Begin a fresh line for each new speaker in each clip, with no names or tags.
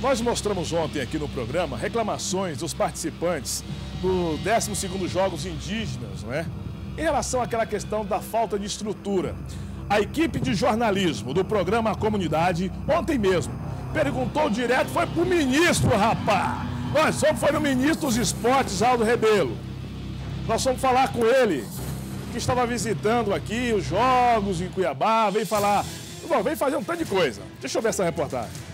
Nós mostramos ontem aqui no programa reclamações dos participantes do 12º Jogos Indígenas, não é? Em relação àquela questão da falta de estrutura. A equipe de jornalismo do programa A Comunidade, ontem mesmo, perguntou direto, foi pro ministro, rapaz! Nós foi no ministro dos Esportes, Aldo Rebelo. Nós fomos falar com ele, que estava visitando aqui os jogos em Cuiabá, veio falar, veio fazer um tanto de coisa. Deixa eu ver essa reportagem.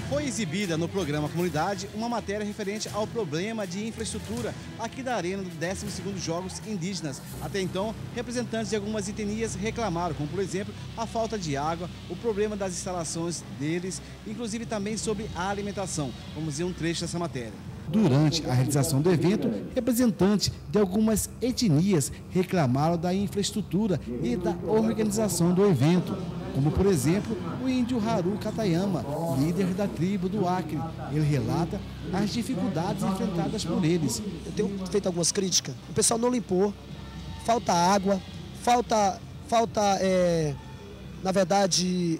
Foi exibida no programa Comunidade uma matéria referente ao problema de infraestrutura aqui da arena do 12º Jogos Indígenas. Até então, representantes de algumas etnias reclamaram, como por exemplo, a falta de água, o problema das instalações deles, inclusive também sobre a alimentação. Vamos ver um trecho dessa matéria. Durante a realização do evento, representantes de algumas etnias reclamaram da infraestrutura e da organização do evento, como por exemplo o índio Haru Katayama, líder da tribo do Acre. Ele relata as dificuldades enfrentadas por eles.
Eu tenho feito algumas críticas, o pessoal não limpou, falta água, falta na verdade,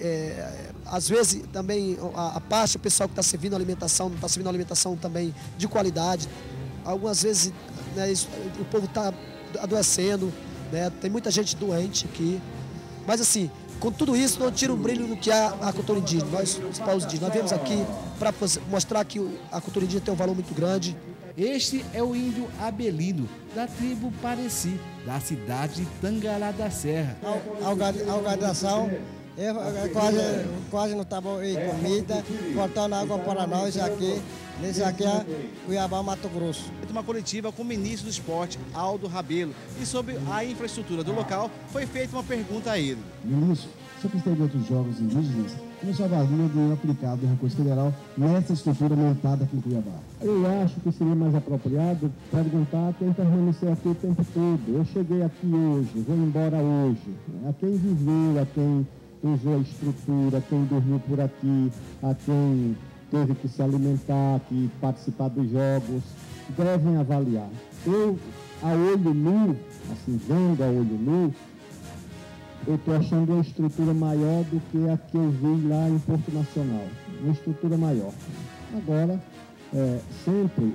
às vezes também a parte, o pessoal que está servindo alimentação, não está servindo alimentação também de qualidade. Algumas vezes, né, o povo está adoecendo, né, tem muita gente doente aqui. Mas assim, com tudo isso, não tira o brilho no que é a cultura indígena. Nós, os povos indígenas, nós viemos aqui para mostrar que a cultura indígena tem um valor muito grande.
Este é o índio Abelino, da tribo Pareci, da cidade de Tangará da Serra.
A organização quase não estava em comida, cortando água para nós aqui. Nesse aqui é Cuiabá, Mato Grosso.
Uma coletiva com o ministro do Esporte, Aldo Rebelo, e sobre a infraestrutura do local, foi feita uma pergunta a ele.
Ministro, você que esteve em outros jogos indígenas, como você avalia de aplicado o recurso federal nessa estrutura montada aqui em Cuiabá?
Eu acho que seria mais apropriado perguntar a quem permaneceu aqui o tempo todo. Eu cheguei aqui hoje, vou embora hoje. A quem viveu, a quem usou a estrutura, a quem dormiu por aqui, a quem teve que se alimentar, que participar dos jogos, devem avaliar. Eu, a olho nu, assim, vendo a olho nu, eu estou achando uma estrutura maior do que a que eu vi lá em Porto Nacional. Uma estrutura maior. Agora, sempre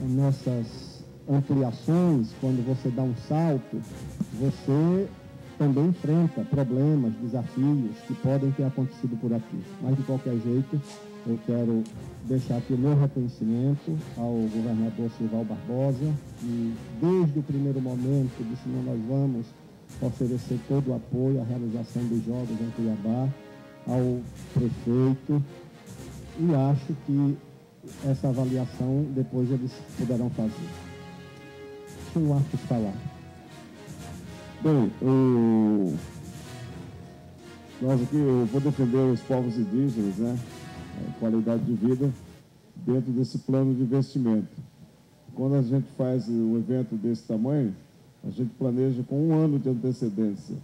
nessas ampliações, quando você dá um salto, você também enfrenta problemas, desafios que podem ter acontecido por aqui. Mas, de qualquer jeito, eu quero deixar aqui o meu reconhecimento ao governador Silval Barbosa, que desde o primeiro momento disse que nós vamos oferecer todo o apoio à realização dos jogos em Cuiabá, ao prefeito, e acho que essa avaliação depois eles poderão fazer. Deixa o Arthur falar. Bem, nós aqui, eu vou defender os povos indígenas, né? A qualidade de vida dentro desse plano de investimento. Quando a gente faz um evento desse tamanho, a gente planeja com 1 ano de antecedência.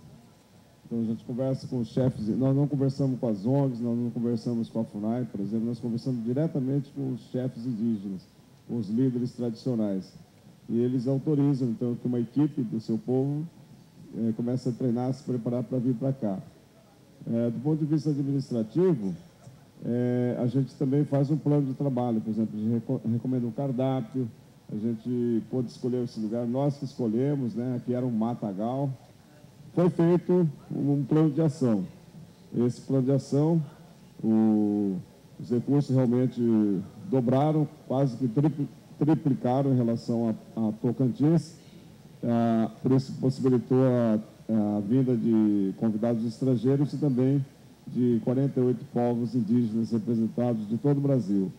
Então a gente conversa com os chefes, nós não conversamos com as ONGs, nós não conversamos com a FUNAI, por exemplo, nós conversamos diretamente com os chefes indígenas, com os líderes tradicionais. E eles autorizam, então, que uma equipe do seu povo comece a treinar, se preparar para vir para cá. Do ponto de vista administrativo, a gente também faz um plano de trabalho, por exemplo, a gente recomenda um cardápio, a gente pôde escolher esse lugar, nós que escolhemos, né, aqui era um matagal. Foi feito um plano de ação. Esse plano de ação, os recursos realmente dobraram, quase que triplicaram em relação a Tocantins, por isso possibilitou a vinda de convidados estrangeiros e também de 48 povos indígenas representados de todo o Brasil.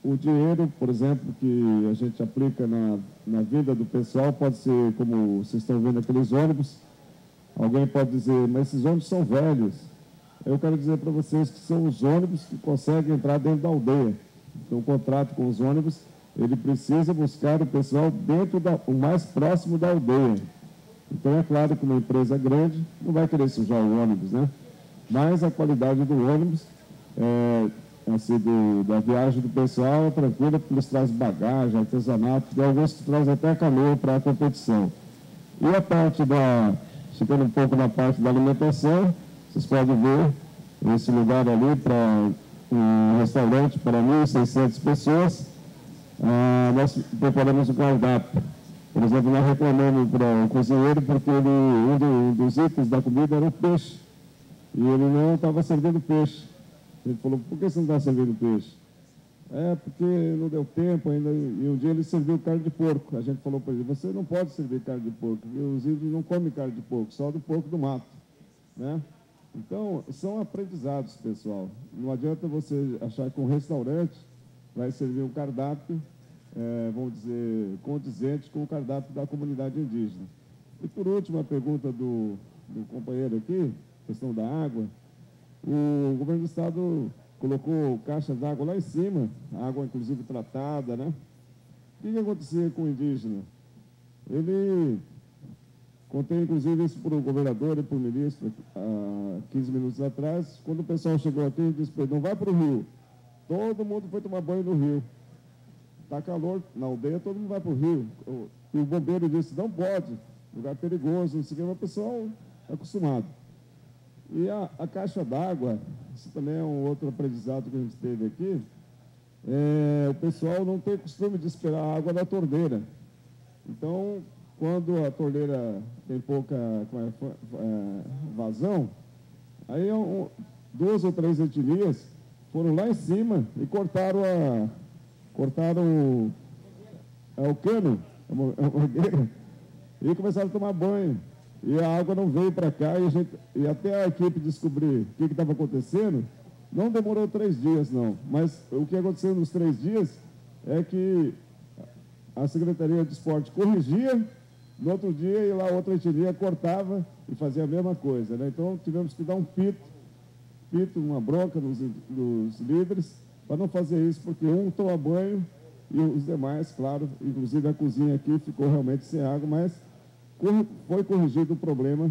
O dinheiro, por exemplo, que a gente aplica na vida do pessoal pode ser, como vocês estão vendo, aqueles ônibus. Alguém pode dizer, mas esses ônibus são velhos. Eu quero dizer para vocês que são os ônibus que conseguem entrar dentro da aldeia. Então, o contrato com os ônibus, ele precisa buscar o pessoal dentro o mais próximo da aldeia. Então, é claro que uma empresa grande não vai querer sujar o ônibus, né? Mas a qualidade do ônibus, assim, da viagem do pessoal é tranquila, porque eles trazem bagagem, artesanato, tem alguns que trazem até canoa para a competição. E a parte chegando um pouco na parte da alimentação, vocês podem ver esse lugar ali para um restaurante para 1.600 pessoas, nós preparamos o cardápio. Por exemplo, nós reclamamos para o cozinheiro porque um dos itens da comida era o peixe. E ele não estava servindo peixe. Ele falou, por que você não está servindo peixe? Porque não deu tempo ainda. E um dia ele serviu carne de porco. A gente falou para ele, você não pode servir carne de porco, porque os índios não comem carne de porco, só do porco do mato, né? Então, são aprendizados, pessoal. Não adianta você achar que um restaurante vai servir um cardápio, vamos dizer, condizente com o cardápio da comunidade indígena. E, por último, a pergunta do companheiro aqui, questão da água. O governo do estado colocou caixas d'água lá em cima, água, inclusive, tratada, né? O que acontecia com o indígena? Ele... Contei, inclusive, isso para o governador e para o ministro há 15 minutos atrás. Quando o pessoal chegou aqui, ele disse, não vai para o rio. Todo mundo foi tomar banho no rio. Está calor na aldeia, todo mundo vai para o rio. E o bombeiro disse, não pode, lugar perigoso, não sei o que, mas o pessoal é acostumado. E a caixa d'água, isso também é um outro aprendizado que a gente teve aqui, o pessoal não tem costume de esperar a água da torneira. Então, quando a torneira tem pouca vazão, aí 2 ou 3 etnias foram lá em cima e cortaram o cano, e começaram a tomar banho. E a água não veio para cá e até a equipe descobrir o que estava acontecendo, não demorou 3 dias, não. Mas o que aconteceu nos 3 dias é que a Secretaria de Esporte corrigia, no outro dia, e lá outra etnia cortava e fazia a mesma coisa, né? Então, tivemos que dar um pito, uma bronca nos líderes, para não fazer isso, porque um toma banho e os demais, claro, inclusive a cozinha aqui ficou realmente sem água, mas foi corrigido o problema.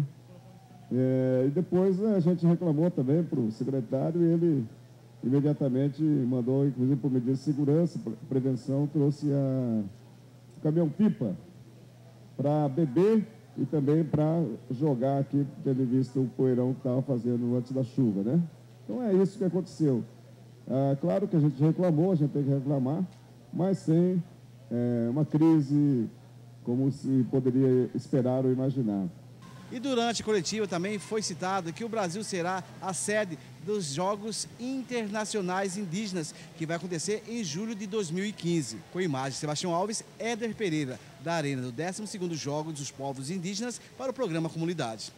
E depois a gente reclamou também para o secretário e ele imediatamente mandou, inclusive por medida de segurança, prevenção, trouxe o caminhão-pipa para beber e também para jogar aqui, tendo visto o poeirão que estava fazendo antes da chuva, né? Então é isso que aconteceu. Claro que a gente reclamou, a gente tem que reclamar, mas sem uma crise como se poderia esperar ou imaginar.
E durante a coletiva também foi citado que o Brasil será a sede dos Jogos Internacionais Indígenas, que vai acontecer em julho de 2015. Com imagens de Sebastião Alves, Éder Pereira, da arena do 12º Jogos dos Povos Indígenas, para o programa Comunidade.